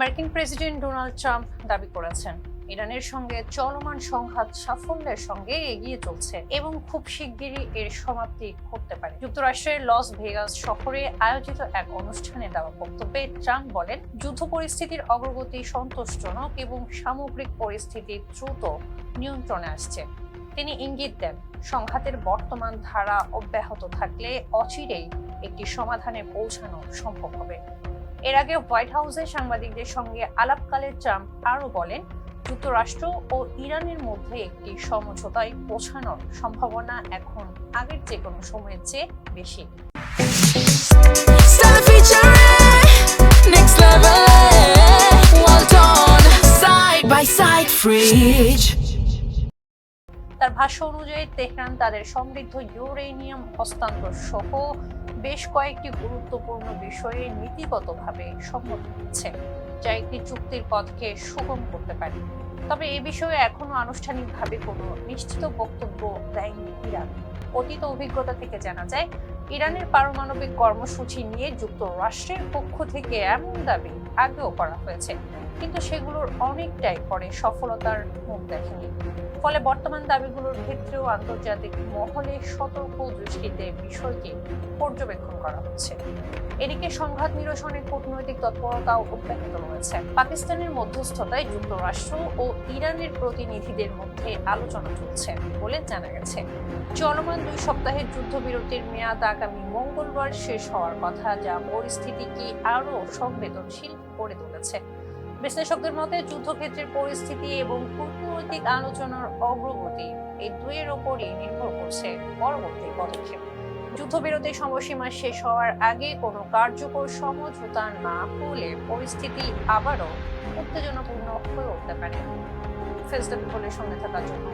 মার্কিন president Donald Trump দাবি করেছেন ইরানের সঙ্গে চলমান সংঘাত সাফল্যের সঙ্গে এগিয়ে চলছে এবং খুব শিগগিরই এর সমাপ্তি ঘটতে পারে। যুক্তরাষ্ট্রের লস ভেগাস শহরে আয়োজিত এক অনুষ্ঠানে দেওয়া বক্তব্যে ট্রাম্প বলেন, যুদ্ধ পরিস্থিতির অগ্রগতি সন্তোষজনক এবং সামগ্রিক পরিস্থিতি দ্রুত নিয়ন্ত্রণে আসছে। তিনি ইঙ্গিত দেন, সংঘাতের বর্তমান ধারা অব্যাহত থাকলে অচিরেই একটি সমাধানে পৌঁছানো সম্ভব হবে। এর আগে হোয়াইট হাউসে সাংবাদিকদের সঙ্গে আলাপকালে ট্রাম্প আরও বলেন, যুক্তরাষ্ট্র ও ইরানের মধ্যে একটি সমঝোতায় পৌঁছানোর সম্ভাবনা এখন আগের যে কোনো সময়ের চেয়ে বেশি। তার ভাষ্য অনুযায়ী তেহরান তাদের সমৃদ্ধ ইউরেনিয়াম হস্তান্তর সহ বেশ কয়েকটি গুরুত্বপূর্ণ বিষয়ে নীতিগতভাবে সম্মত হচ্ছে, যা একটি চুক্তির পথকে সুগম করতে পারে। তবে এ বিষয়ে এখনো আনুষ্ঠানিকভাবে কোনো নিশ্চিত বক্তব্য দেয়নি ইরান। অতীত অভিজ্ঞতা থেকে জানা যায়, ইরানের পারমাণবিক কর্মসূচি নিয়ে যুক্তরাষ্ট্রের পক্ষ থেকে এমন দাবি আগেও করা হয়েছে, কিন্তু সেগুলোর অনেকটাই পরে সফলতার মুখ দেখেনি। ফলে বর্তমান দাবিগুলোর ক্ষেত্রেও আন্তর্জাতিক মহলে সতর্ক দৃষ্টিতে বিষয়টি পর্যবেক্ষণ করা হচ্ছে। এদিকে সংঘাত নিরসনে কূটনৈতিক তৎপরতাও অব্যাহত রয়েছে। পাকিস্তানের মধ্যস্থতায় যুক্তরাষ্ট্র ও ইরানের প্রতিনিধিদের মধ্যে আলোচনা চলছে বলে জানা গেছে। চলমান 2 সপ্তাহের যুদ্ধবিরতির মেয়াদ আগামী মঙ্গলবার শেষ হওয়ার কথা, যা পরিস্থিতিকে আরও সংবেদনশীল করে তুলেছে। বিশ্লেষকদের মতে, যুদ্ধক্ষেত্রের পরিস্থিতি এবং কূটনৈতিক আলোচনার অগ্রগতি এই দুইয়ের ওপরই নির্ভর করছে পরবর্তী পদক্ষেপ। যুদ্ধবিরতির সময়সীমা শেষ হওয়ার আগে কোনো কার্যকর সমঝোতা না হলে পরিস্থিতি আবারও উত্তেজনাপূর্ণ হয়ে উঠতে পারে। ফেস দ্য পিপলের সঙ্গে থাকার জন্য